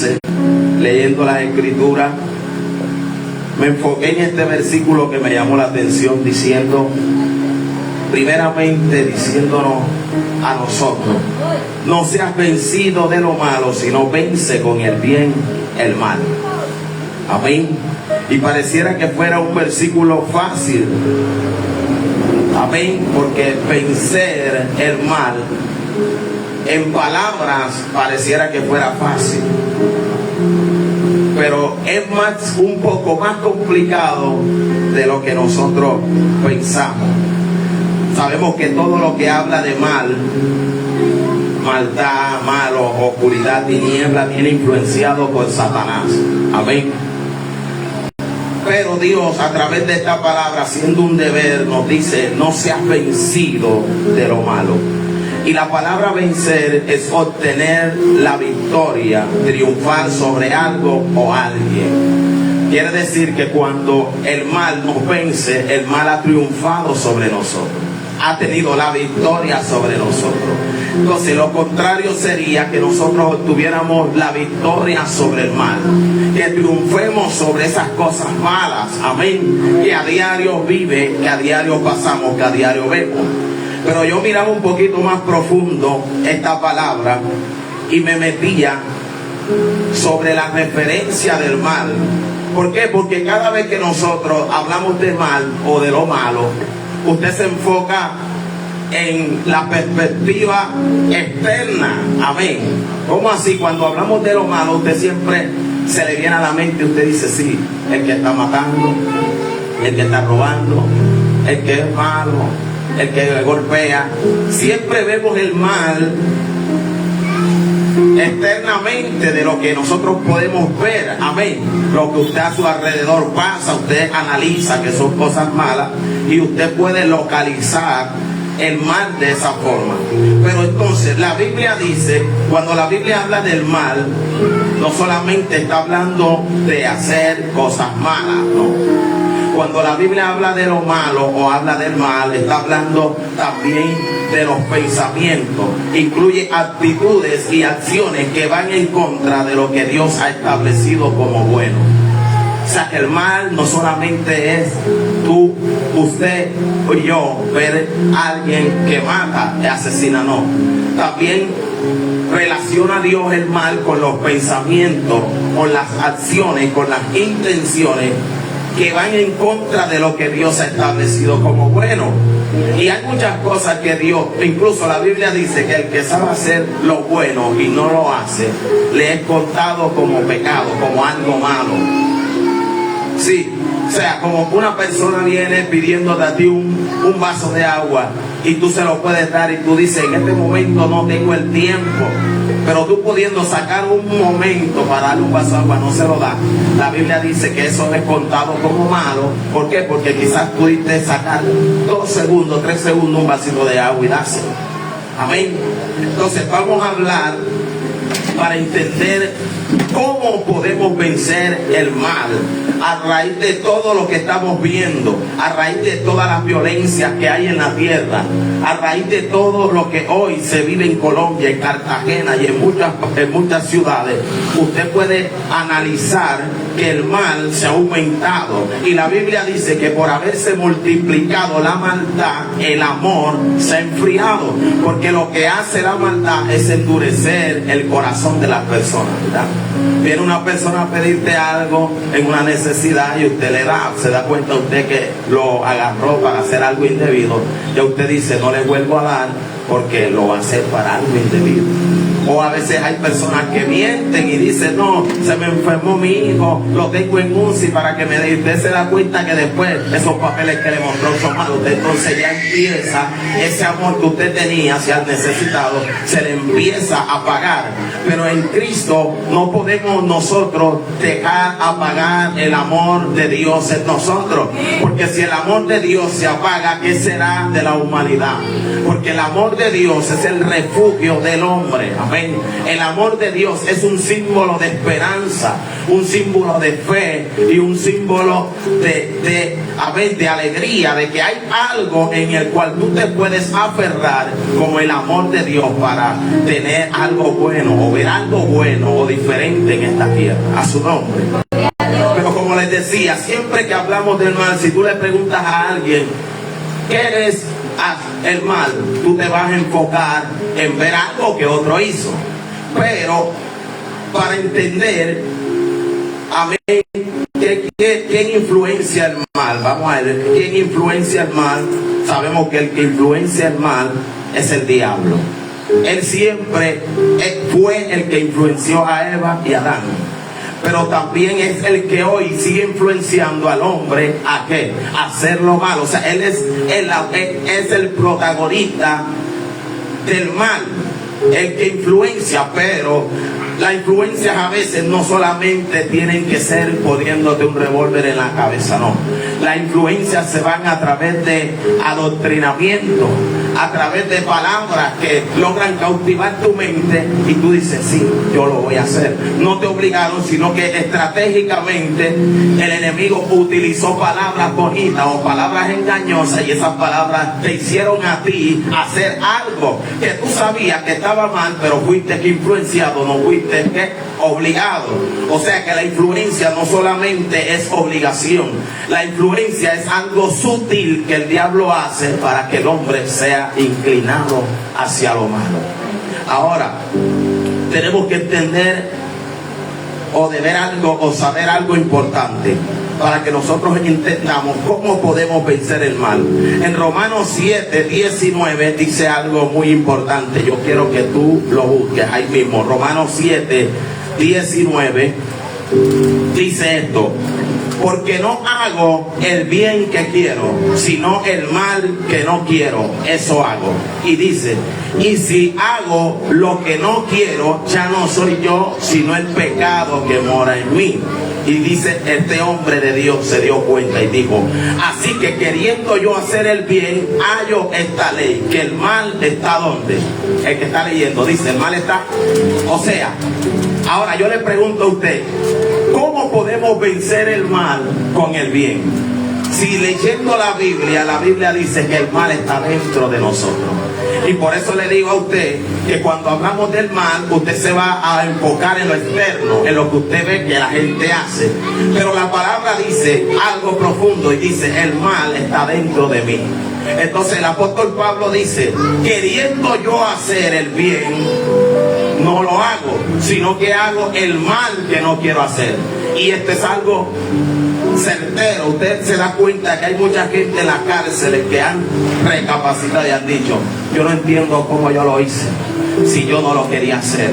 base, leyendo las Escrituras, me enfoqué en este versículo que me llamó la atención, primeramente diciéndonos a nosotros: no seas vencido de lo malo, sino vence con el bien el mal. Amén. Y pareciera que fuera un versículo fácil. Amén. Porque vencer el mal, en palabras, pareciera que fuera fácil. Pero es un poco más complicado de lo que nosotros pensamos. Sabemos que todo lo que habla de mal, maldad, malo, oscuridad, tiniebla, viene influenciado por Satanás. Amén. Pero Dios, a través de esta palabra, siendo un deber, nos dice: no seas vencido de lo malo. Y la palabra vencer es obtener la victoria, triunfar sobre algo o alguien. Quiere decir que cuando el mal nos vence, el mal ha triunfado sobre nosotros, ha tenido la victoria sobre nosotros. Entonces lo contrario sería que nosotros obtuviéramos la victoria sobre el mal, que triunfemos sobre esas cosas malas, amén, que a diario vive, que a diario pasamos, que a diario vemos. Pero yo miraba un poquito más profundo esta palabra y me metía sobre la referencia del mal. ¿Por qué? Porque cada vez que nosotros hablamos de mal o de lo malo, usted se enfoca en la perspectiva externa. Amén. ¿Cómo así? Cuando hablamos de lo malo, usted siempre se le viene a la mente, usted dice: sí, el que está matando, el que está robando, el que es malo, el que golpea. Siempre vemos el mal externamente de lo que nosotros podemos ver. Amén. Lo que usted a su alrededor pasa, usted analiza que son cosas malas y usted puede localizar el mal de esa forma. Pero entonces la Biblia dice, cuando la Biblia habla del mal, no solamente está hablando de hacer cosas malas, no. Cuando la Biblia habla de lo malo o habla del mal, está hablando también de los pensamientos. Incluye actitudes y acciones que van en contra de lo que Dios ha establecido como bueno. O sea que el mal no solamente es tú, usted y yo ver a alguien que mata, que asesina, no. También relaciona a Dios el mal con los pensamientos, con las acciones, con las intenciones que van en contra de lo que Dios ha establecido como bueno. Y hay muchas cosas que Dios, incluso la Biblia dice que el que sabe hacer lo bueno y no lo hace, le es contado como pecado, como algo malo. Sí, o sea, como una persona viene pidiéndote a ti un vaso de agua y tú se lo puedes dar y tú dices: en este momento no tengo el tiempo. Pero tú pudiendo sacar un momento para darle un vaso de agua, no se lo da. La Biblia dice que eso es contado como malo. ¿Por qué? Porque quizás pudiste sacar 2 segundos, 3 segundos un vasito de agua y dárselo. Amén. Entonces vamos a hablar para entender cómo podemos vencer el mal a raíz de todo lo que estamos viendo, a raíz de todas las violencias que hay en la tierra, a raíz de todo lo que hoy se vive en Colombia, en Cartagena y en muchas ciudades. Usted puede analizar que el mal se ha aumentado y la Biblia dice que por haberse multiplicado la maldad, el amor se ha enfriado, porque lo que hace la maldad es endurecer el corazón de las personas, ¿verdad? Viene una persona a pedirte algo en una necesidad y usted le da, se da cuenta usted que lo agarró para hacer algo indebido, y usted dice: no le vuelvo a dar porque lo va a hacer para algo indebido. O a veces hay personas que mienten y dicen: no, se me enfermó mi hijo, lo tengo en UCI para que me dé. Usted se da cuenta que después esos papeles que le mostró son malos. Usted entonces ya empieza ese amor que usted tenía hacia el necesitado, se le empieza a apagar. Pero en Cristo no podemos nosotros dejar apagar el amor de Dios en nosotros, porque si el amor de Dios se apaga, ¿qué será de la humanidad? Porque el amor de Dios es el refugio del hombre. Amén. El amor de Dios es un símbolo de esperanza, un símbolo de fe y un símbolo de alegría, de que hay algo en el cual tú te puedes aferrar como el amor de Dios para tener algo bueno o ver algo bueno o diferente en esta tierra. A su nombre. Pero como les decía, siempre que hablamos del mal, si tú le preguntas a alguien ¿qué es el mal?, tú te vas a enfocar en ver algo que otro hizo. Pero para entender, amén, ¿quién influencia el mal? Vamos a ver, ¿quién influencia el mal? Sabemos que el que influencia el mal es el diablo. Él siempre fue el que influenció a Eva y a Adán. Pero también es el que hoy sigue influenciando al hombre ¿a qué? A hacer lo malo. O sea, él es el protagonista del mal, el que influencia. Pero las influencias a veces no solamente tienen que ser poniéndote un revólver en la cabeza, no. Las influencias se van a través de adoctrinamiento, a través de palabras que logran cautivar tu mente y tú dices, sí, yo lo voy a hacer. No te obligaron, sino que estratégicamente el enemigo utilizó palabras bonitas o palabras engañosas, y esas palabras te hicieron a ti hacer algo que tú sabías que estaba mal, pero fuiste influenciado, no fuiste obligado. O sea que la influencia no solamente es obligación, la influencia es algo sutil que el diablo hace para que el hombre sea inclinado hacia lo malo. Ahora, tenemos que entender o de ver algo o saber algo importante para que nosotros entendamos cómo podemos vencer el mal. En Romanos 7:19 dice algo muy importante. Yo quiero que tú lo busques ahí mismo. Romanos 7:19 dice esto: porque no hago el bien que quiero, sino el mal que no quiero, eso hago. Y dice, y si hago lo que no quiero, ya no soy yo, sino el pecado que mora en mí. Y dice, este hombre de Dios se dio cuenta y dijo, así que queriendo yo hacer el bien, hallo esta ley, que el mal está ¿dónde? El que está leyendo dice, el mal está. O sea, ahora yo le pregunto a usted, ¿cómo podemos vencer el mal con el bien? Si leyendo la Biblia dice que el mal está dentro de nosotros. Y por eso le digo a usted que cuando hablamos del mal, usted se va a enfocar en lo externo, en lo que usted ve que la gente hace. Pero la palabra dice algo profundo y dice, el mal está dentro de mí. Entonces el apóstol Pablo dice, queriendo yo hacer el bien, no lo hago, sino que hago el mal que no quiero hacer. Y esto es algo certero. Usted se da cuenta que hay mucha gente en las cárceles que han recapacitado y han dicho, yo no entiendo cómo yo lo hice, si yo no lo quería hacer,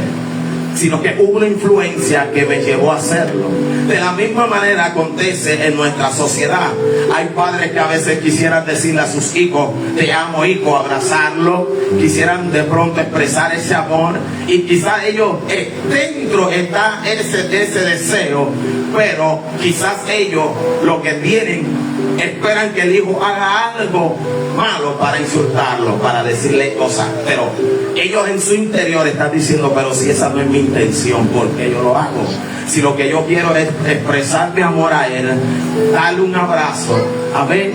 sino que hubo una influencia que me llevó a hacerlo. De la misma manera acontece en nuestra sociedad. Hay padres que a veces quisieran decirle a sus hijos, te amo hijo, abrazarlo, quisieran de pronto expresar ese amor, y quizás ellos dentro está ese deseo, pero quizás ellos lo que tienen, esperan que el hijo haga algo malo para insultarlo, para decirle cosas, pero ellos en su interior están diciendo, pero si esa no es mi intención, ¿por qué yo lo hago? Si lo que yo quiero es expresar mi amor a él, darle un abrazo, amén,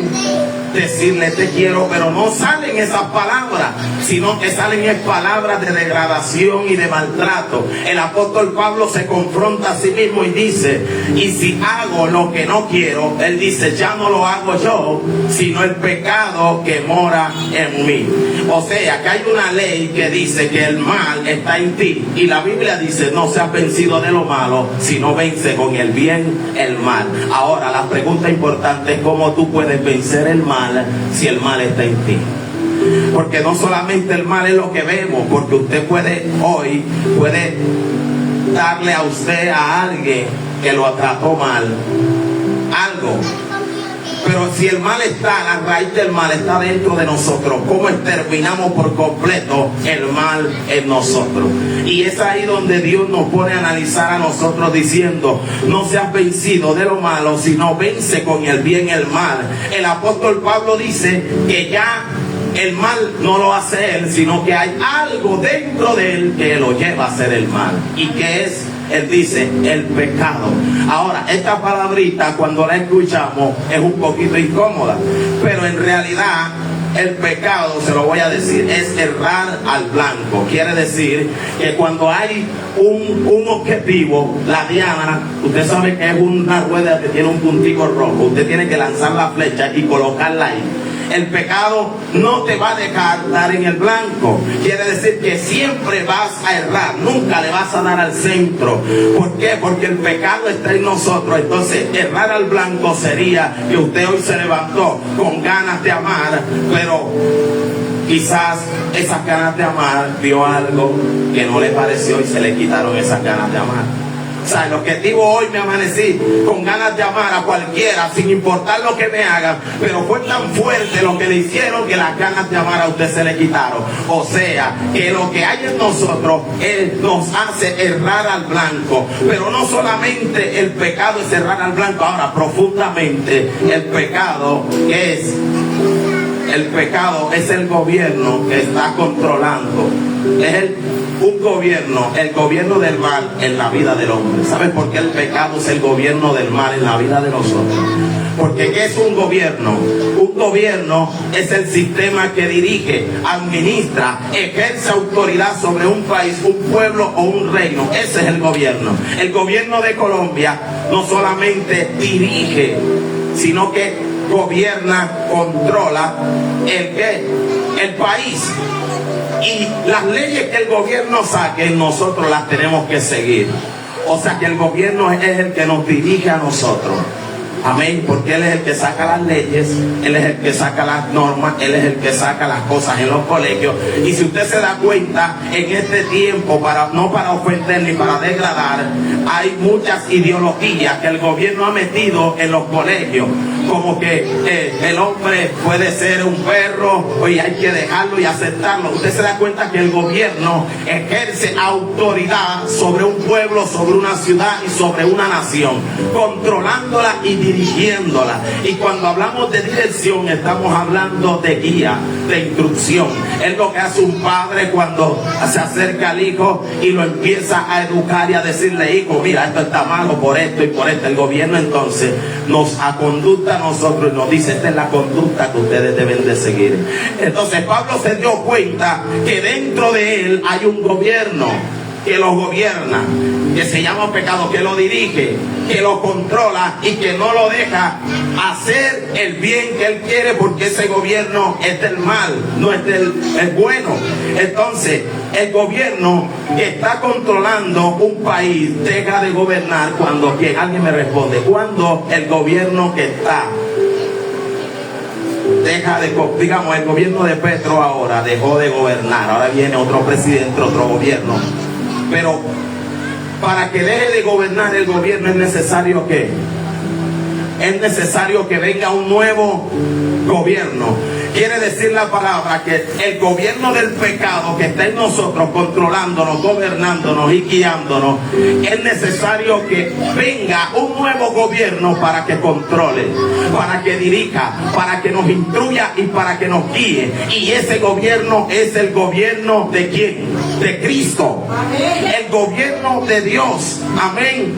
decirle te quiero, pero no salen esas palabras, sino que salen palabras de degradación y de maltrato. El apóstol Pablo se confronta a sí mismo y dice, y si hago lo que no quiero, él dice, ya no lo hago yo, sino el pecado que mora en mí. O sea, que hay una ley que dice que el mal está en ti, y la Biblia dice, no seas vencido de lo malo, sino vence con el bien el mal. Ahora, la pregunta importante es cómo tú puedes vencer el mal si el mal está en ti. Porque no solamente el mal es lo que vemos, porque usted puede darle a usted a alguien que lo trató mal algo, pero si el mal está, la raíz del mal está dentro de nosotros, ¿cómo exterminamos por completo el mal en nosotros? Y es ahí donde Dios nos pone a analizar a nosotros diciendo, no seas vencido de lo malo, sino vence con el bien el mal. El apóstol Pablo dice que ya el mal no lo hace él, sino que hay algo dentro de él que lo lleva a hacer el mal. ¿Y qué es? Él dice, el pecado. Ahora, esta palabrita cuando la escuchamos es un poquito incómoda, pero en realidad el pecado, se lo voy a decir, es errar al blanco. Quiere decir que cuando hay un objetivo, la diana, usted sabe que es una rueda que tiene un puntico rojo, usted tiene que lanzar la flecha y colocarla ahí. El pecado no te va a dejar dar en el blanco. Quiere decir que siempre vas a errar, nunca le vas a dar al centro. ¿Por qué? Porque el pecado está en nosotros. Entonces, errar al blanco sería que usted hoy se levantó con ganas de amar, pero quizás esas ganas de amar vio algo que no le pareció y se le quitaron esas ganas de amar. O sea, el objetivo hoy me amanecí con ganas de amar a cualquiera, sin importar lo que me hagan, pero fue tan fuerte lo que le hicieron que las ganas de amar a usted se le quitaron. O sea, que lo que hay en nosotros nos hace errar al blanco. Pero no solamente el pecado es errar al blanco, ahora profundamente el pecado es... El pecado es el gobierno que está controlando. Es un gobierno, el gobierno del mal en la vida del hombre. ¿Saben por qué el pecado es el gobierno del mal en la vida de nosotros? Porque ¿qué es un gobierno? Un gobierno es el sistema que dirige, administra, ejerce autoridad sobre un país, un pueblo o un reino. Ese es el gobierno. El gobierno de Colombia no solamente dirige, sino que gobierna, controla el país. Y las leyes que el gobierno saque, nosotros las tenemos que seguir. O sea que el gobierno es el que nos dirige a nosotros. Amén, porque Él es el que saca las leyes, Él es el que saca las normas, Él es el que saca las cosas en los colegios. Y si usted se da cuenta, en este tiempo, no para ofender ni para degradar, hay muchas ideologías que el gobierno ha metido en los colegios, como que el hombre puede ser un perro y hay que dejarlo y aceptarlo. Usted se da cuenta que el gobierno ejerce autoridad sobre un pueblo, sobre una ciudad y sobre una nación, controlándola y dirigiéndola. Y cuando hablamos de dirección, estamos hablando de guía, de instrucción. Es lo que hace un padre cuando se acerca al hijo y lo empieza a educar y a decirle: hijo, mira, esto está malo por esto y por esto. El gobierno entonces nos conducta a nosotros y nos dice: esta es la conducta que ustedes deben de seguir. Entonces Pablo se dio cuenta que dentro de él hay un gobierno que lo gobierna, que se llama pecado, que lo dirige, que lo controla y que no lo deja hacer el bien que él quiere, porque ese gobierno es del mal, no es del bueno. Entonces el gobierno que está controlando un país deja de gobernar cuando, ¿quién? Alguien me responde, cuando el gobierno que está deja de, digamos, el gobierno de Petro ahora dejó de gobernar, ahora viene otro presidente, otro gobierno. Pero para que deje de gobernar el gobierno es necesario que venga un nuevo gobierno. Quiere decir la palabra que el gobierno del pecado que está en nosotros, controlándonos, gobernándonos y guiándonos, es necesario que venga un nuevo gobierno para que controle, para que dirija, para que nos instruya y para que nos guíe. Y ese gobierno es el gobierno ¿de quién? De Cristo. El gobierno de Dios. Amén.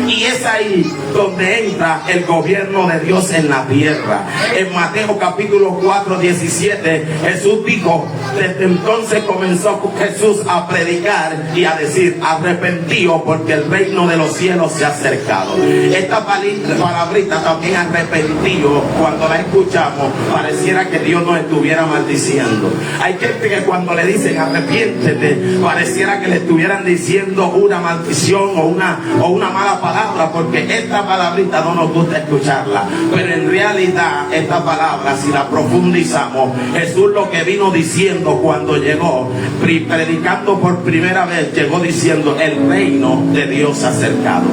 Y es ahí donde entra el gobierno de Dios en la tierra. En Mateo capítulo 4, 17, Jesús dijo, desde entonces comenzó Jesús a predicar y a decir: arrepentíos porque el reino de los cielos se ha acercado. Esta palabrita también, arrepentido, cuando la escuchamos, pareciera que Dios nos estuviera maldiciendo. Hay gente que cuando le dicen arrepiéntete, pareciera que le estuvieran diciendo una maldición o una mala palabra, porque esta palabrita no nos gusta escucharla. Pero en realidad esta palabra, si la profundizamos, Jesús lo que vino diciendo cuando llegó, predicando por primera vez, llegó diciendo: el reino de Dios se ha acercado,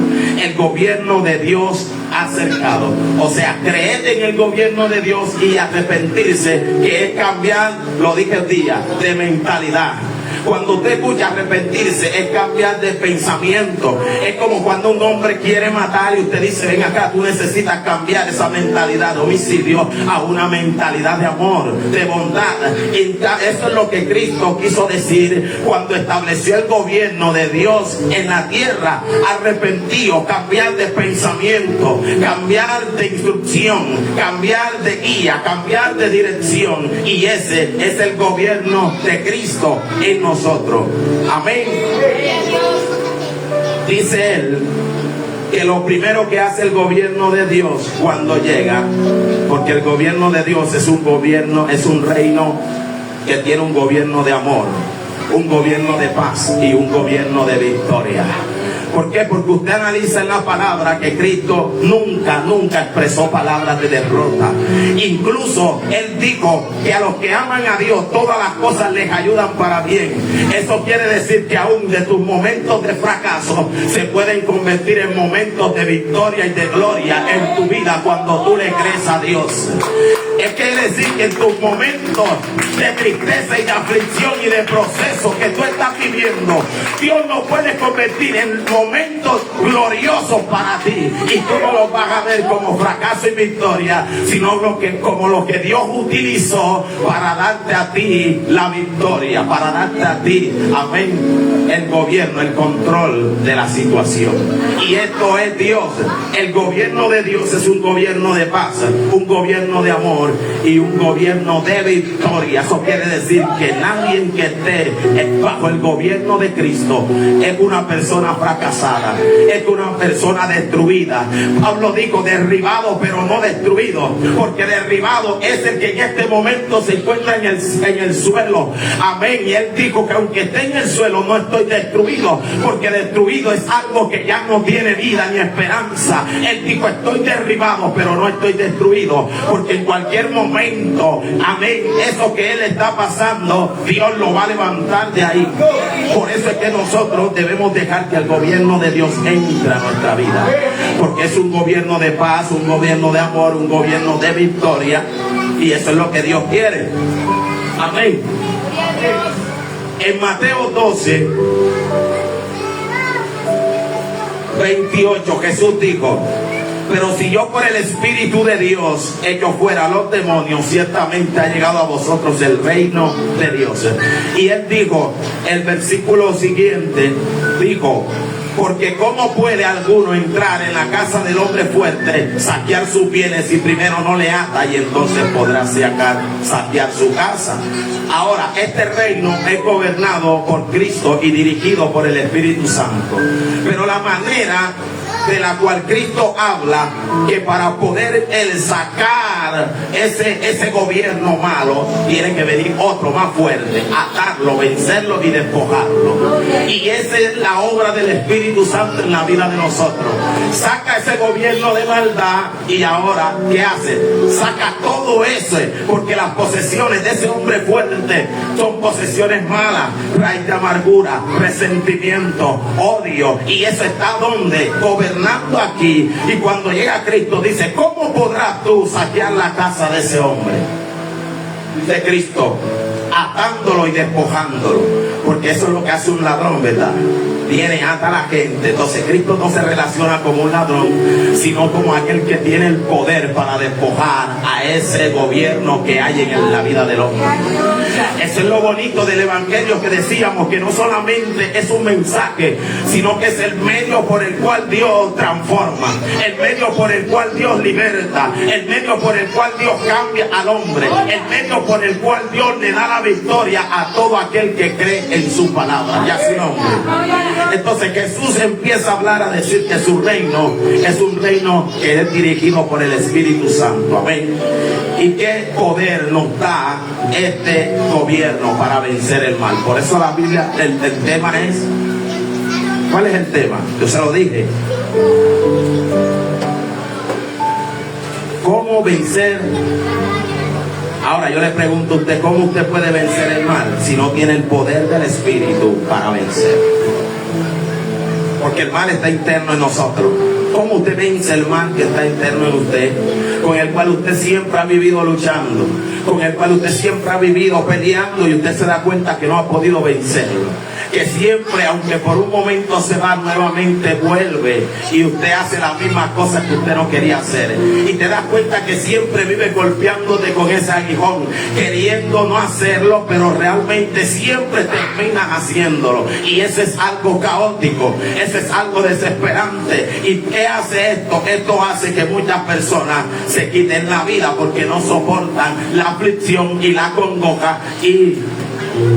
el gobierno de Dios ha acercado. O sea, creer en el gobierno de Dios y arrepentirse, que es cambiar, lo dije el día, de mentalidad. Cuando usted escucha arrepentirse, es cambiar de pensamiento. Es como cuando un hombre quiere matar y usted dice, ven acá, tú necesitas cambiar esa mentalidad de homicidio a una mentalidad de amor, de bondad. Y eso es lo que Cristo quiso decir cuando estableció el gobierno de Dios en la tierra. Arrepentido, cambiar de pensamiento, cambiar de instrucción, cambiar de guía, cambiar de dirección. Y ese es el gobierno de Cristo en nosotros. Amén. Dice él que lo primero que hace el gobierno de Dios cuando llega, porque el gobierno de Dios es un gobierno, es un reino que tiene un gobierno de amor, un gobierno de paz y un gobierno de victoria. ¿Por qué? Porque usted analiza en la palabra que Cristo nunca expresó palabras de derrota. Incluso Él dijo que a los que aman a Dios todas las cosas les ayudan para bien. Eso quiere decir que aún de tus momentos de fracaso se pueden convertir en momentos de victoria y de gloria en tu vida cuando tú le crees a Dios. Es quiere decir que en tus momentos de tristeza y de aflicción y de proceso que tú estás viviendo, Dios lo puede convertir en momentos gloriosos para ti, y tú no los vas a ver como fracaso y victoria, sino como lo que Dios utilizó para darte a ti la victoria, para darte a ti, amén, el gobierno, el control de la situación. Y esto es Dios. El gobierno de Dios es un gobierno de paz, un gobierno de amor y un gobierno de victoria. Eso quiere decir que nadie que esté bajo el gobierno de Cristo es una persona fracasada, es una persona destruida. Pablo dijo derribado pero no destruido, porque derribado es el que en este momento se encuentra en el suelo. Amén. Y él dijo que aunque esté en el suelo no estoy destruido, porque destruido es algo que ya no tiene vida ni esperanza. Él dijo estoy derribado pero no estoy destruido, porque en cualquier momento, amén, eso que él está pasando, Dios lo va a levantar de ahí. Por eso es que nosotros debemos dejar que el gobierno de Dios entre a nuestra vida, porque es un gobierno de paz, un gobierno de amor, un gobierno de victoria, y eso es lo que Dios quiere. Amén. En Mateo 12, 28, Jesús dijo: pero si yo por el Espíritu de Dios echo fuera a los demonios, ciertamente ha llegado a vosotros el reino de Dios. Y él dijo, el versículo siguiente, dijo: porque ¿cómo puede alguno entrar en la casa del hombre fuerte, saquear sus bienes si primero no le ata, y entonces podrá saquear su casa? Ahora, este reino es gobernado por Cristo y dirigido por el Espíritu Santo. Pero la manera de la cual Cristo habla, que para poder él sacar ese gobierno malo, tiene que venir otro más fuerte, atarlo, vencerlo y despojarlo. Y esa es la obra del Espíritu Santo en la vida de nosotros. Saca ese gobierno de maldad, y ahora ¿qué hace? Saca todo eso, porque las posesiones de ese hombre fuerte son posesiones malas, raíz de amargura, resentimiento, odio, y eso está donde gobernando aquí. Y cuando llega Cristo dice: ¿cómo podrás tú saquear la casa de ese hombre? Dice Cristo: atándolo y despojándolo, porque eso es lo que hace un ladrón, ¿verdad? Viene, ata a la gente. Entonces Cristo no se relaciona como un ladrón, sino como aquel que tiene el poder para despojar a ese gobierno que hay en la vida del hombre. Eso es lo bonito del evangelio, que decíamos que no solamente es un mensaje, sino que es el medio por el cual Dios transforma, el medio por el cual Dios liberta, el medio por el cual Dios cambia al hombre, el medio por el cual Dios le da la victoria a todo aquel que cree en su palabra y a su nombre. Entonces Jesús empieza a hablar, a decir que su reino es un reino que es dirigido por el Espíritu Santo. Amén. ¿Y qué poder nos da este gobierno para vencer el mal? Por eso la Biblia, el tema es, ¿cuál es el tema? Yo se lo dije. ¿Cómo vencer? Ahora yo le pregunto a usted, ¿cómo usted puede vencer el mal si no tiene el poder del Espíritu para vencer? Porque el mal está interno en nosotros. ¿Cómo usted vence el mal que está interno en usted, con el cual usted siempre ha vivido luchando, con el cual usted siempre ha vivido peleando y usted se da cuenta que no ha podido vencerlo. Que siempre, aunque por un momento se va, nuevamente vuelve y usted hace las mismas cosas que usted no quería hacer. Y te das cuenta que siempre vive golpeándote con ese aguijón, queriendo no hacerlo, pero realmente siempre terminas haciéndolo. Y eso es algo caótico, eso es algo desesperante. ¿Y qué hace esto? Esto hace que muchas personas se quiten la vida porque no soportan la aflicción y la congoja y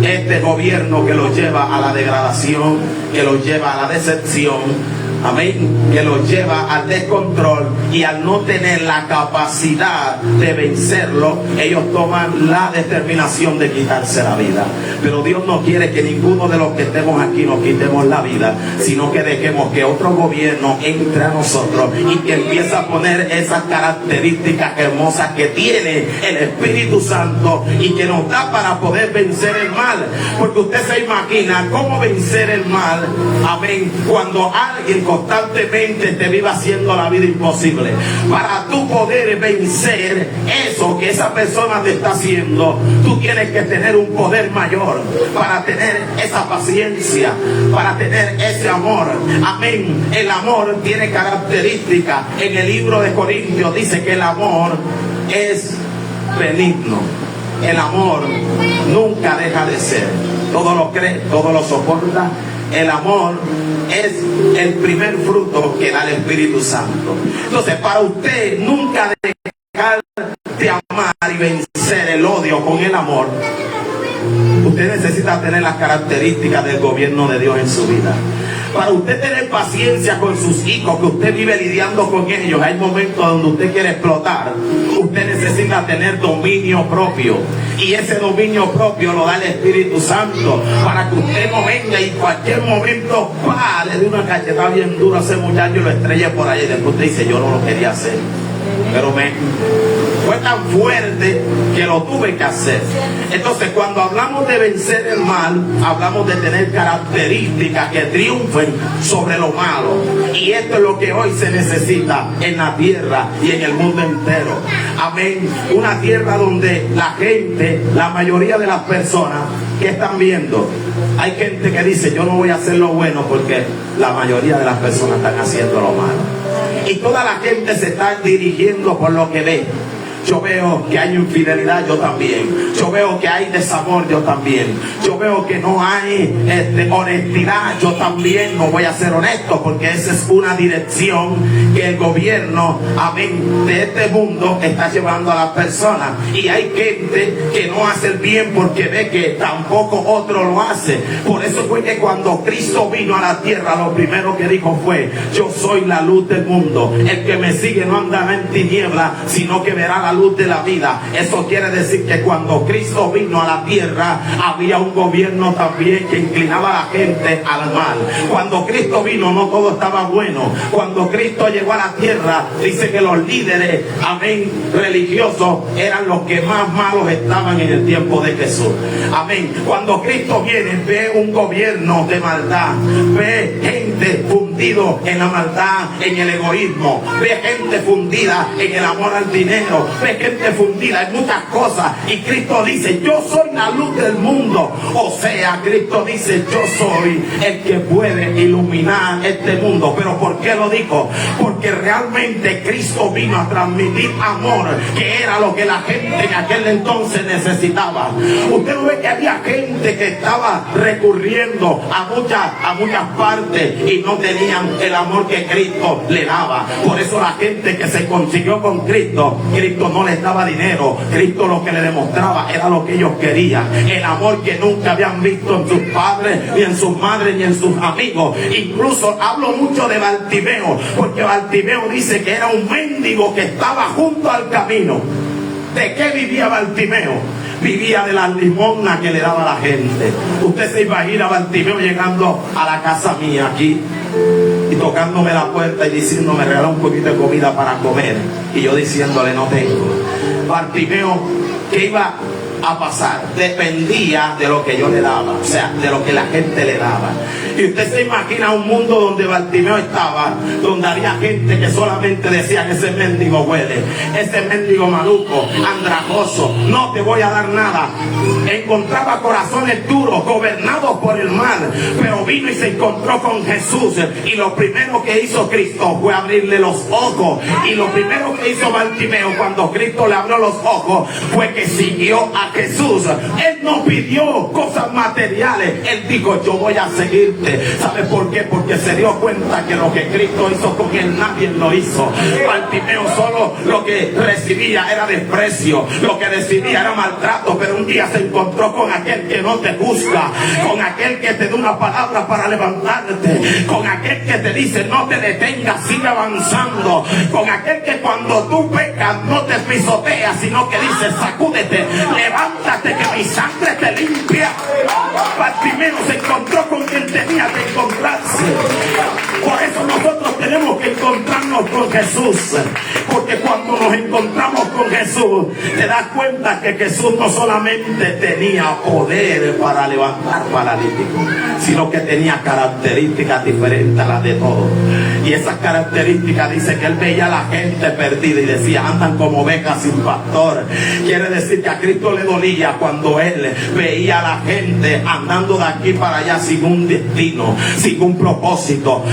este gobierno que los lleva a la degradación, que los lleva a la decepción. Amén, que los lleva al descontrol, y al no tener la capacidad de vencerlo, ellos toman la determinación de quitarse la vida. Pero Dios no quiere que ninguno de los que estemos aquí nos quitemos la vida, sino que dejemos que otro gobierno entre a nosotros y que empiece a poner esas características hermosas que tiene el Espíritu Santo y que nos da para poder vencer el mal. Porque usted se imagina cómo vencer el mal, amén, cuando alguien constantemente te viva haciendo la vida imposible. Para tú poder vencer eso que esa persona te está haciendo, tú tienes que tener un poder mayor, para tener esa paciencia, para tener ese amor. Amén. El amor tiene características. En el libro de Corintios dice que el amor es benigno. El amor nunca deja de ser. Todo lo cree, todo lo soporta. El amor es el primer fruto que da el Espíritu Santo. Entonces, para usted nunca dejar de amar y vencer el odio con el amor, usted necesita tener las características del gobierno de Dios en su vida. Para usted tener paciencia con sus hijos, que usted vive lidiando con ellos, hay momentos donde usted quiere explotar. Usted necesita tener dominio propio. Y ese dominio propio lo da el Espíritu Santo, para que usted no venga y en cualquier momento le dé una cachetada bien dura a ese muchacho y lo estrelle por ahí. Y después usted dice, yo no lo quería hacer, pero fue tan fuerte que lo tuve que hacer. Entonces, cuando hablamos de vencer el mal, hablamos de tener características que triunfen sobre lo malo. Y esto es lo que hoy se necesita en la tierra y en el mundo entero. Amén. Una tierra donde la gente, la mayoría de las personas que están viendo, hay gente que dice, yo no voy a hacer lo bueno porque la mayoría de las personas están haciendo lo malo. Y toda la gente se está dirigiendo por lo que ve. Yo veo que hay infidelidad, yo también. Yo veo que hay desamor, yo también. Yo veo que no hay honestidad, yo también no voy a ser honesto, porque esa es una dirección que el gobierno, amén, de este mundo está llevando a las personas. Y hay gente que no hace el bien porque ve que tampoco otro lo hace. Por eso fue que cuando Cristo vino a la tierra, lo primero que dijo fue, yo soy la luz del mundo. El que me sigue no andará en tinieblas, sino que verá la luz de la vida. Eso quiere decir que cuando Cristo vino a la tierra, había un gobierno también que inclinaba a la gente al mal. Cuando Cristo vino, no todo estaba bueno. Cuando Cristo llegó a la tierra, dice que los líderes, amén, religiosos, eran los que más malos estaban en el tiempo de Jesús. Amén. Cuando Cristo viene, ve un gobierno de maldad, ve gente fundido en la maldad, en el egoísmo, ve gente fundida en el amor al dinero, ve gente fundida en muchas cosas. Y Cristo dice, yo soy la luz del mundo. O sea, Cristo dice, yo soy el que puede iluminar este mundo. ¿Pero por qué lo dijo? Porque realmente Cristo vino a transmitir amor, que era lo que la gente en aquel entonces necesitaba. Usted no ve que había gente que estaba recurriendo a muchas partes y no tenían el amor que Cristo le daba. Por eso la gente que se consiguió con Cristo, Cristo no les daba dinero. Cristo lo que le demostraba era lo que ellos querían, el amor que nunca habían visto en sus padres, ni en sus madres, ni en sus amigos. Incluso hablo mucho de Bartimeo, porque Bartimeo dice que era un mendigo que estaba junto al camino. ¿De qué vivía Bartimeo? Vivía de las limosnas que le daba a la gente. Usted se imagina a Bartimeo llegando a la casa mía aquí y tocándome la puerta y diciendo, me regala un poquito de comida para comer, y yo diciéndole, no tengo. Bartimeo, que iba a pasar. Dependía de lo que yo le daba, o sea, de lo que la gente le daba. Y usted se imagina un mundo donde Bartimeo estaba, donde había gente que solamente decían: ese mendigo huele, ese mendigo maluco, andrajoso, no te voy a dar nada. Encontraba corazones duros, gobernados por el mal, pero vino y se encontró con Jesús, y lo primero que hizo Cristo fue abrirle los ojos. Y lo primero que hizo Bartimeo cuando Cristo le abrió los ojos fue que siguió a Jesús. Él no pidió cosas materiales, él dijo: yo voy a seguirte. ¿Sabe por qué? Porque se dio cuenta que lo que Cristo hizo con él nadie lo hizo. Bartimeo solo lo que recibía era desprecio, lo que recibía era maltrato, pero un día se encontró con aquel que no te juzga, con aquel que te da una palabra para levantarte, con aquel que te dice: no te detengas, sigue avanzando, con aquel que cuando tú pecas no te pisotea, sino que dice: sacúdete, levántate, que mi sangre te limpia. Bartimeo se encontró con quien tenía que encontrarse. Por eso nosotros tenemos que encontrarnos con Jesús, porque cuando nos encontramos con Jesús te das cuenta que Jesús no solamente tenía poder para levantar paralíticos, sino que tenía características diferentes a las de todos. Y esas características dice que él veía a la gente perdida y decía: andan como ovejas sin pastor. Quiere decir que a Cristo le dolía cuando él veía a la gente andando de aquí para allá sin un destino, sin un propósito,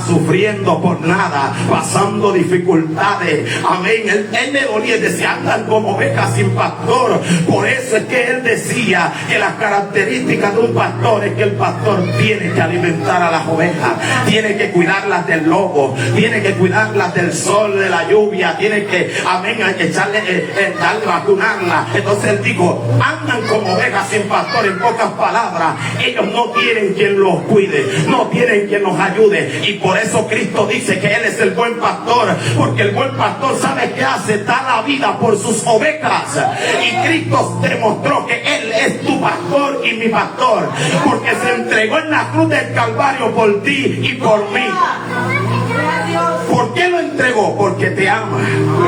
sufriendo por nada, pasando dificultades. Amén. Él le dolía y decía: andan como ovejas sin pastor. Por eso es que él decía que las características de un pastor es que el pastor tiene que alimentar a las ovejas, tiene que cuidarlas del lobo, tiene que cuidarlas del sol, de la lluvia, tiene que, amén, echarle, vacunarlas. Entonces él dijo: andan como ovejas sin pastor. En pocas palabras, ellos no tienen quien los cuide, no tienen quien los ayude. Y por eso Cristo dice que él es el buen pastor, porque el buen pastor sabe qué hace: da la vida por sus ovejas. Y Cristo demostró que él es tu pastor y mi pastor, porque se entregó en la cruz del Calvario por ti y por mí. ¿Por qué lo entregó? Porque te ama.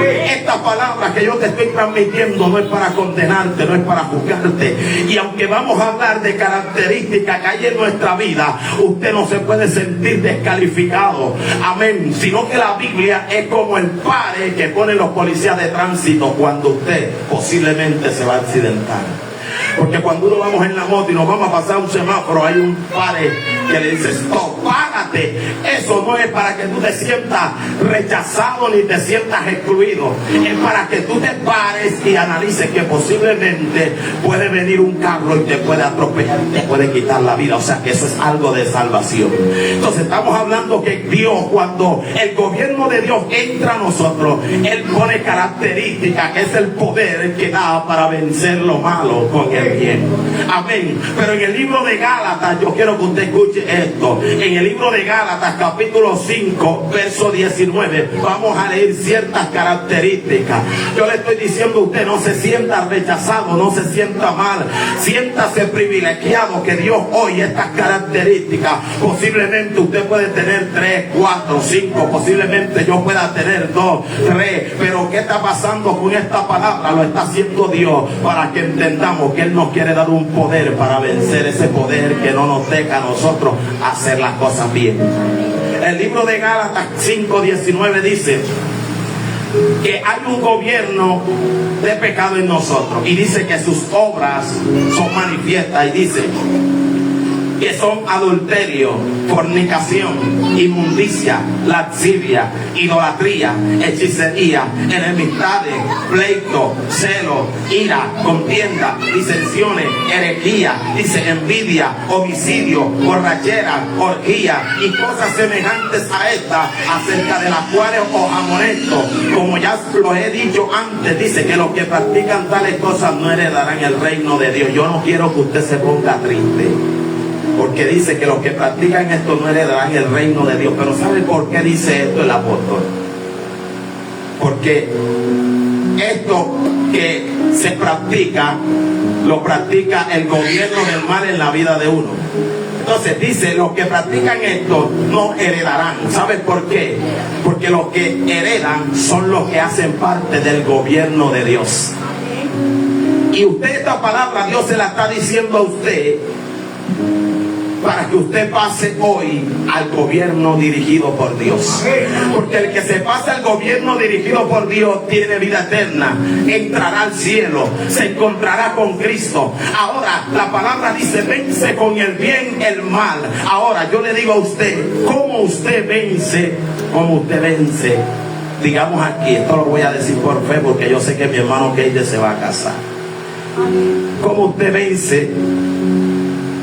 Esta palabra que yo te estoy transmitiendo no es para condenarte, no es para juzgarte. Y aunque vamos a hablar de características que hay en nuestra vida, usted no se puede sentir descalificado. Amén. Sino que la Biblia es como el pare que ponen los policías de tránsito cuando usted posiblemente se va a accidentar. Porque cuando uno vamos en la moto y nos vamos a pasar un semáforo, hay un pare que le dice: stop, párate. Eso no es para que tú te sientas rechazado ni te sientas excluido. Es para que tú te pares y analices que posiblemente puede venir un carro y te puede atropellar y te puede quitar la vida. O sea que eso es algo de salvación. Entonces estamos hablando que Dios, cuando el gobierno de Dios entra a nosotros, Él pone características, que es el poder que da para vencer lo malo con el bien. Amén. Pero en el libro de Gálatas, yo quiero que usted escuche esto. En el libro de Gálatas, capítulo 5, verso 19, vamos a leer ciertas características. Yo le estoy diciendo a usted: no se sienta rechazado, no se sienta mal, siéntase privilegiado que Dios oye estas características. Posiblemente usted puede tener 3, 4, 5, posiblemente yo pueda tener 2, 3, pero ¿qué está pasando con esta palabra? Lo está haciendo Dios para que entendamos que Él nos quiere dar un poder para vencer ese poder que no nos deja a nosotros hacer las cosas bien. El libro de Gálatas 5:19 dice que hay un gobierno de pecado en nosotros, y dice que sus obras son manifiestas, y dice que son adulterio, fornicación, inmundicia, lascivia, idolatría, hechicería, enemistades, pleito, celo, ira, contienda, disensiones, herejía, dice envidia, homicidio, borrachera, orgía y cosas semejantes a estas, acerca de las cuales os amonesto, como ya lo he dicho antes. Dice que los que practican tales cosas no heredarán el reino de Dios. Yo no quiero que usted se ponga triste, porque dice que los que practican esto no heredarán el reino de Dios. Pero ¿sabe por qué dice esto el apóstol? Porque esto que se practica, lo practica el gobierno del mal en la vida de uno. Entonces dice: los que practican esto no heredarán. ¿Sabes por qué? Porque los que heredan son los que hacen parte del gobierno de Dios. Y usted, esta palabra Dios se la está diciendo a usted para que usted pase hoy al gobierno dirigido por Dios. Porque el que se pasa al gobierno dirigido por Dios tiene vida eterna, entrará al cielo, se encontrará con Cristo. Ahora la palabra dice: vence con el bien el mal. Ahora yo le digo a usted, ¿cómo usted vence? ¿Cómo usted vence? Digamos aquí, esto lo voy a decir por fe porque yo sé que mi hermano Keide se va a casar. ¿Cómo usted vence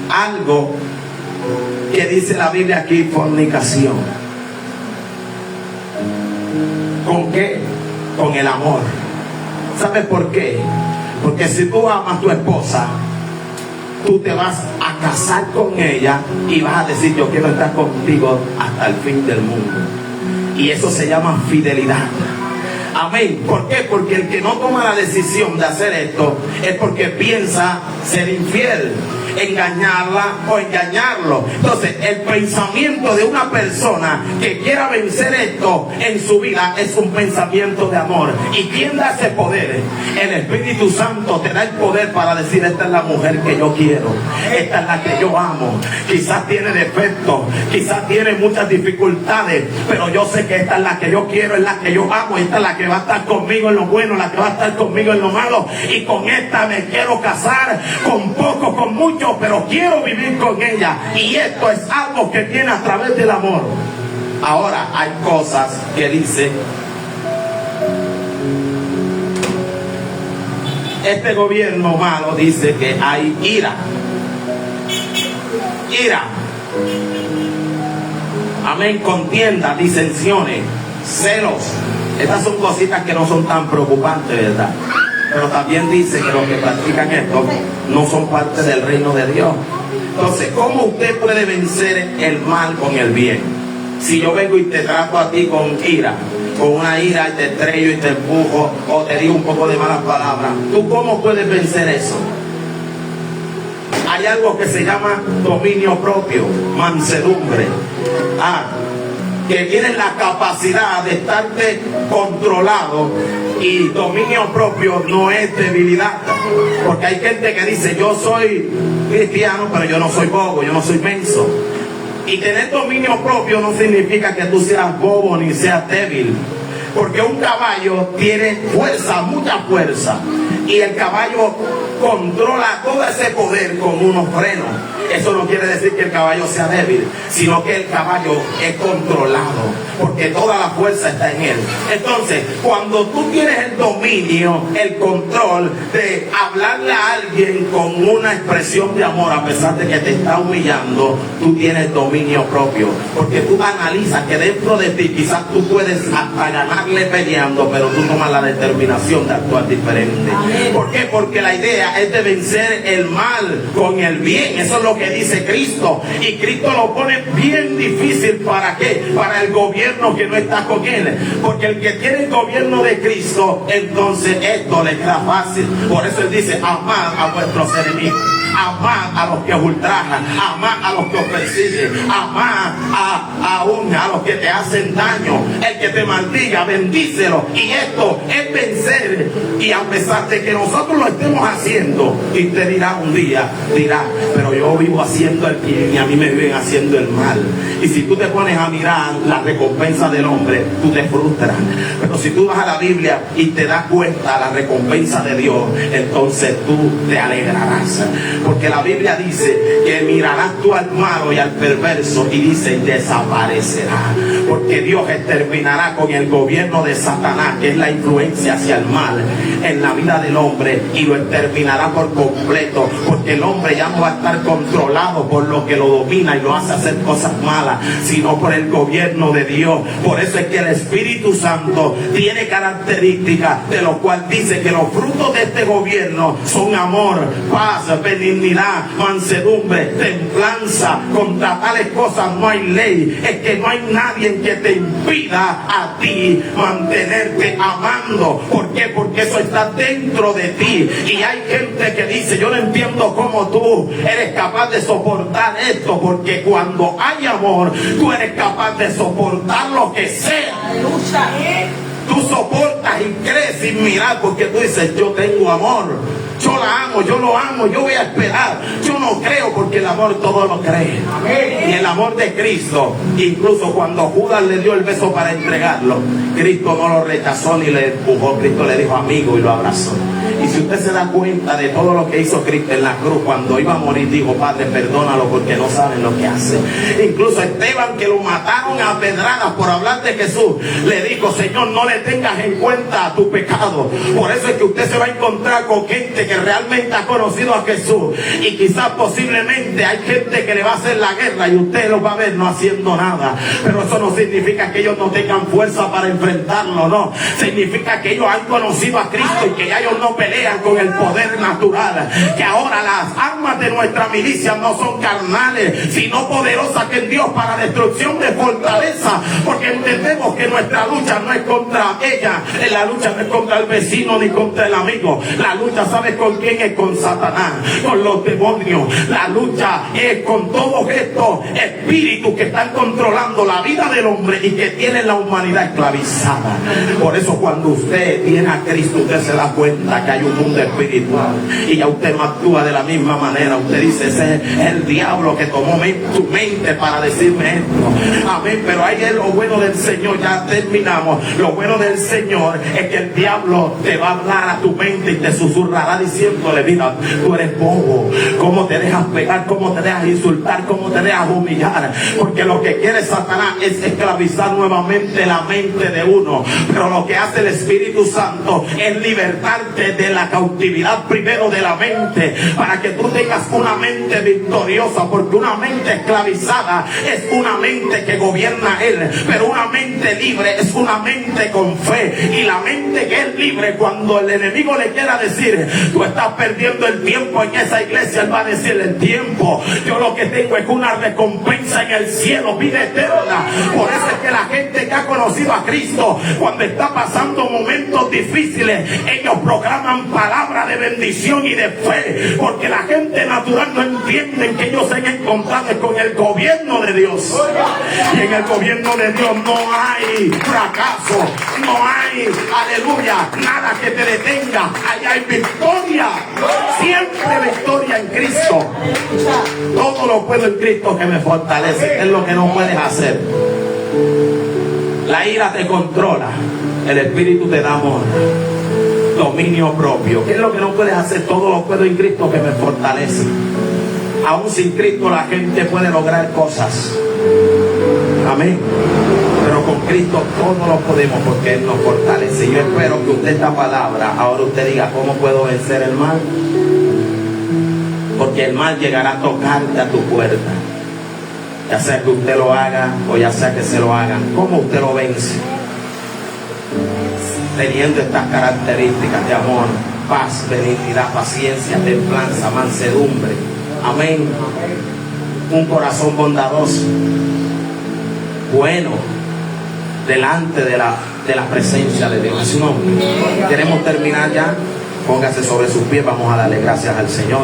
algo que dice la Biblia aquí? Fornicación. ¿Con qué? Con el amor. ¿Sabes por qué? Porque si tú amas a tu esposa, tú te vas a casar con ella y vas a decir: yo quiero estar contigo hasta el fin del mundo. Y eso se llama fidelidad. Amén. ¿Por qué? Porque el que no toma la decisión de hacer esto es porque piensa ser infiel, engañarla o engañarlo. Entonces, el pensamiento de una persona que quiera vencer esto en su vida es un pensamiento de amor. ¿Y quién da ese poder? El Espíritu Santo te da el poder para decir: esta es la mujer que yo quiero, esta es la que yo amo. Quizás tiene defectos, quizás tiene muchas dificultades, pero yo sé que esta es la que yo quiero, es la que yo amo, esta es la que va a estar conmigo en lo bueno, la que va a estar conmigo en lo malo, y con esta me quiero casar, con poco, con mucho, pero quiero vivir con ella. Y esto es algo que viene a través del amor. Ahora hay cosas que dice este gobierno malo, dice que hay ira, amén, contienda, disensiones, celos. Estas son cositas que no son tan preocupantes, ¿verdad? Pero también dice que los que practican esto no son parte del reino de Dios. Entonces, ¿cómo usted puede vencer el mal con el bien? Si yo vengo y te trato a ti con ira, con una ira, y te estrello y te empujo, o te digo un poco de malas palabras, ¿tú cómo puedes vencer eso? Hay algo que se llama dominio propio, mansedumbre. Que tienen la capacidad de estarte controlado. Y dominio propio no es debilidad, porque hay gente que dice: yo soy cristiano, pero yo no soy bobo, yo no soy menso. Y tener dominio propio no significa que tú seas bobo ni seas débil, porque un caballo tiene fuerza, mucha fuerza, y el caballo controla todo ese poder con unos frenos. Eso no quiere decir que el caballo sea débil, sino que el caballo es controlado, porque toda la fuerza está en él. Entonces, cuando tú tienes el dominio, el control de hablarle a alguien con una expresión de amor, a pesar de que te está humillando, tú tienes dominio propio, porque tú analizas que dentro de ti quizás tú puedes hasta ganarle peleando, pero tú tomas la determinación de actuar diferente. ¿Por qué? Porque la idea es de vencer el mal con el bien. Eso es lo que dice Cristo, y Cristo lo pone bien difícil. ¿Para qué? Para el gobierno que no está con él, porque el que tiene el gobierno de Cristo, entonces esto le queda fácil. Por eso él dice: amad a vuestros enemigos, amad a los que os ultrajan, amad a los que os persiguen, amad a los que te hacen daño, el que te maldiga, bendícelo. Y esto es vencer. Y a pesar de que nosotros lo estemos haciendo, y usted dirá un día, pero yo vivo haciendo el bien y a mí me viven haciendo el mal. Y si tú te pones a mirar la recompensa del hombre, tú te frustras. Pero si tú vas a la Biblia y te das cuenta de la recompensa de Dios, entonces tú te alegrarás. Porque la Biblia dice que mirarás tú al malo y al perverso, y dice: desaparecerá. Porque Dios exterminará con el gobierno de Satanás, que es la influencia hacia el mal en la vida del hombre, y lo exterminará por completo. Porque el hombre ya no va a estar controlado por lo que lo domina y lo hace hacer cosas malas, sino por el gobierno de Dios. Por eso es que el Espíritu Santo tiene características de lo cual dice que los frutos de este gobierno son amor, paz, benignidad, mansedumbre, templanza. Contra tales cosas no hay ley. Es que no hay nadie que te impida a ti mantenerte amando. ¿Por qué? Porque eso está dentro de ti. Y hay gente que dice: yo no entiendo cómo tú eres capaz de soportar esto, porque cuando hay amor, tú eres capaz de soportar lo que sea. Tú soportas y crees sin mirar, porque tú dices: yo tengo amor, yo la amo, yo lo amo, yo voy a esperar. Yo no creo, porque el amor todo lo cree. Y el amor de Cristo, incluso cuando Judas le dio el beso para entregarlo, Cristo no lo rechazó ni le empujó. Cristo le dijo amigo y lo abrazó. Y si usted se da cuenta de todo lo que hizo Cristo en la cruz, cuando iba a morir dijo: Padre, perdónalo porque no saben lo que hacen. Incluso Esteban, que lo mataron a pedradas por hablar de Jesús, le dijo: Señor, no le tengas en cuenta tu pecado. Por eso es que usted se va a encontrar con gente que realmente ha conocido a Jesús, y quizás posiblemente hay gente que le va a hacer la guerra y usted los va a ver no haciendo nada. Pero eso no significa que ellos no tengan fuerza para enfrentarlo, no. Significa que ellos han conocido a Cristo y que ya ellos no pelean con el poder natural. Que ahora las armas de nuestra milicia no son carnales, sino poderosas que en Dios para destrucción de fortaleza. Porque entendemos que nuestra lucha no es contra ella. La lucha no es contra el vecino ni contra el amigo. La lucha, ¿sabes con quién? Es con Satanás, con los demonios. La lucha es con todos estos espíritus que están controlando la vida del hombre y que tienen la humanidad esclavizada. Por eso cuando usted tiene a Cristo, usted se da cuenta que hay un mundo espiritual y ya usted no actúa de la misma manera. Usted dice: ese es el diablo que tomó su mente para decirme esto. Amén. Pero ahí es lo bueno del Señor. Ya terminamos. Lo bueno del Señor es que el diablo te va a hablar a tu mente y te susurrará diciéndole: mira, tú eres bobo, cómo te dejas pegar, cómo te dejas insultar, cómo te dejas humillar. Porque lo que quiere Satanás es esclavizar nuevamente la mente de uno. Pero lo que hace el Espíritu Santo es libertarte de la cautividad primero de la mente, para que tú tengas una mente victoriosa. Porque una mente esclavizada es una mente que gobierna él, pero una mente libre es una mente con fe. Y la mente que es libre, cuando el enemigo le quiera decir: tú estás perdiendo el tiempo en esa iglesia, él va a decirle: el tiempo, yo lo que tengo es una recompensa en el cielo, vida eterna. Por eso es que la gente que ha conocido a Cristo, cuando está pasando momentos difíciles, ellos proclaman palabras de bendición y de fe, porque la gente natural no entiende que ellos se han encontrado con el gobierno de Dios. Y en el gobierno de Dios no hay fracaso, no hay, aleluya, nada que te detenga. Ahí hay victoria, siempre victoria en Cristo. Todo lo puedo en Cristo que me fortalece. Es lo que no puedes hacer. La ira te controla, el Espíritu te da amor, dominio propio. ¿Qué es lo que no puedes hacer? Todo lo puedo en Cristo que me fortalece. Aún sin Cristo la gente puede lograr cosas. Amén. Pero con Cristo todo lo podemos porque Él nos fortalece. Y yo espero que usted, esta palabra, ahora usted diga: ¿cómo puedo vencer el mal? Porque el mal llegará a tocarte a tu puerta. Ya sea que usted lo haga o ya sea que se lo hagan. ¿Cómo usted lo vence? Teniendo estas características de amor, paz, benignidad, paciencia, templanza, mansedumbre. Amén. Un corazón bondadoso, bueno, delante de la presencia de Dios. No, queremos terminar ya. Póngase sobre sus pies, vamos a darle gracias al Señor.